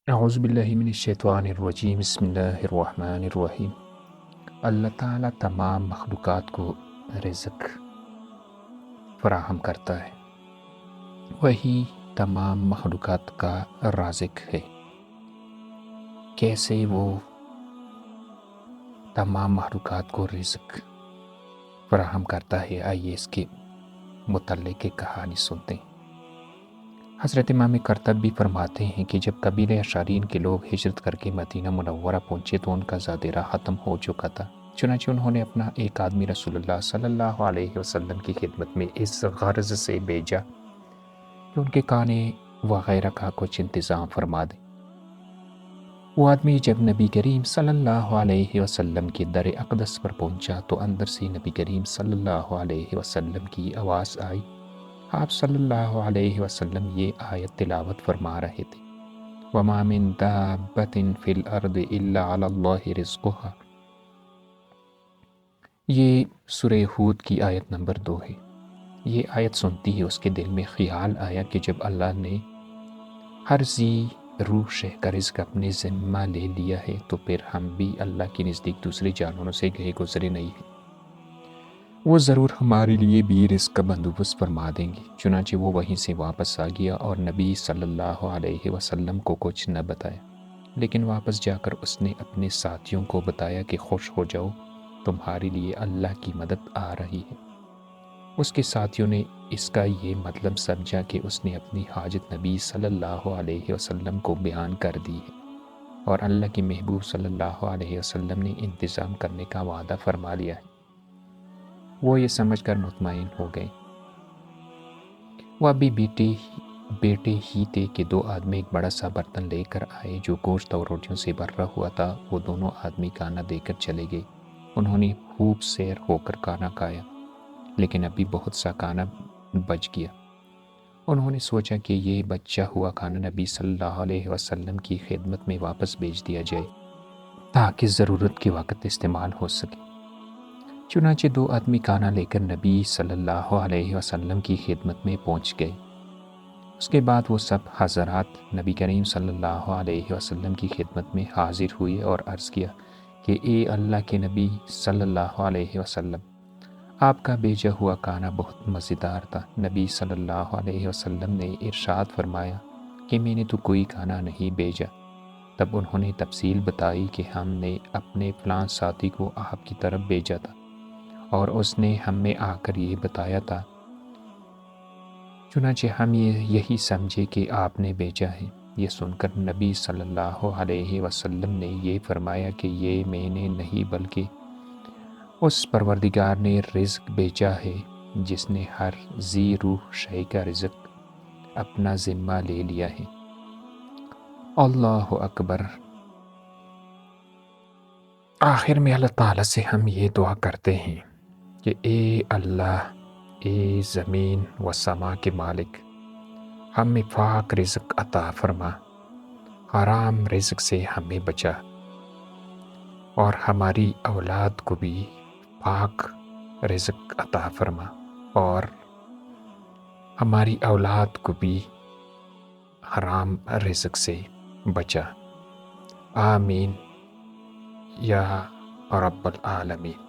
اعوذ باللہ من الشیطان الرجیم، بسم اللہ الرحمن الرحیم۔ اللہ تعالیٰ تمام مخلوقات کو رزق فراہم کرتا ہے، وہی تمام مخلوقات کا رازق ہے۔ کیسے وہ تمام مخلوقات کو رزق فراہم کرتا ہے، آئیے اس کے متعلق ایک کہانی سنتے ہیں۔ حضرت امام قرطبی فرماتے ہیں کہ جب قبیلہ اشعرین کے لوگ ہجرت کر کے مدینہ منورہ پہنچے تو ان کا زادیرہ ختم ہو چکا تھا، چنانچہ انہوں نے اپنا ایک آدمی رسول اللہ صلی اللہ علیہ وسلم کی خدمت میں اس غرض سے بھیجا کہ ان کے کھانے وغیرہ کا کچھ انتظام فرما دیں۔ وہ آدمی جب نبی کریم صلی اللہ علیہ وسلم کے در اقدس پر پہنچا تو اندر سے نبی کریم صلی اللہ علیہ وسلم کی آواز آئی۔ آپ صلی اللہ علیہ وسلم یہ آیت تلاوت فرما رہے تھے، وَمَا مِن دَابَّةٍ فِي الْأَرْضِ إِلَّا عَلَى اللَّهِ رِزْقُهَا۔ یہ سورہ ہود کی آیت نمبر 2 ہے۔ یہ آیت سنتی ہے اس کے دل میں خیال آیا کہ جب اللہ نے ہر ذی روح شے کا رزق اپنے ذمہ لے لیا ہے تو پھر ہم بھی اللہ کے نزدیک دوسرے جانوروں سے گئے گزرے نہیں ہیں، وہ ضرور ہمارے لیے بھی رزق کا بندوبست فرما دیں گے۔ چنانچہ وہ وہیں سے واپس آ گیا اور نبی صلی اللہ علیہ وسلم کو کچھ نہ بتایا، لیکن واپس جا کر اس نے اپنے ساتھیوں کو بتایا کہ خوش ہو جاؤ، تمہارے لیے اللہ کی مدد آ رہی ہے۔ اس کے ساتھیوں نے اس کا یہ مطلب سمجھا کہ اس نے اپنی حاجت نبی صلی اللہ علیہ وسلم کو بیان کر دی ہے اور اللہ کے محبوب صلی اللہ علیہ وسلم نے انتظام کرنے کا وعدہ فرما لیا ہے۔ وہ یہ سمجھ کر مطمئن ہو گئے۔ وہ ابھی بیٹے ہی تھے کہ دو آدمی ایک بڑا سا برتن لے کر آئے جو گوشت اور روٹیوں سے بھرا ہوا تھا۔ وہ دونوں آدمی کھانا دے کر چلے گئے۔ انہوں نے خوب سیر ہو کر کھانا کھایا، لیکن ابھی بہت سا کھانا بچ گیا۔ انہوں نے سوچا کہ یہ بچا ہوا کھانا نبی صلی اللہ علیہ وسلم کی خدمت میں واپس بھیج دیا جائے تاکہ ضرورت کے وقت استعمال ہو سکے۔ چنانچہ دو آدمی کھانا لے کر نبی صلی اللہ علیہ وسلم کی خدمت میں پہنچ گئے۔ اس کے بعد وہ سب حضرات نبی کریم صلی اللہ علیہ وسلم کی خدمت میں حاضر ہوئے اور عرض کیا کہ اے اللہ کے نبی صلی اللہ علیہ وسلم، آپ کا بھیجا ہوا کھانا بہت مزیدار تھا۔ نبی صلی اللہ علیہ وسلم نے ارشاد فرمایا کہ میں نے تو کوئی کھانا نہیں بھیجا۔ تب انہوں نے تفصیل بتائی کہ ہم نے اپنے فلاں ساتھی کو آپ کی طرف بھیجا تھا اور اس نے ہمیں آ کر یہ بتایا تھا، چنانچہ ہم یہی سمجھے کہ آپ نے بھیجا ہے۔ یہ سن کر نبی صلی اللہ علیہ وسلم نے یہ فرمایا کہ یہ میں نے نہیں بلکہ اس پروردگار نے رزق بھیجا ہے جس نے ہر ذی روح شے کا رزق اپنا ذمہ لے لیا ہے۔ اللہ اکبر۔ آخر میں اللہ تعالیٰ سے ہم یہ دعا کرتے ہیں کہ اے اللہ، اے زمین و سما کے مالک، ہمیں پاک رزق عطا فرما، حرام رزق سے ہمیں بچا، اور ہماری اولاد کو بھی پاک رزق عطا فرما، اور ہماری اولاد کو بھی حرام رزق سے بچا۔ آمین یا رب العالمین۔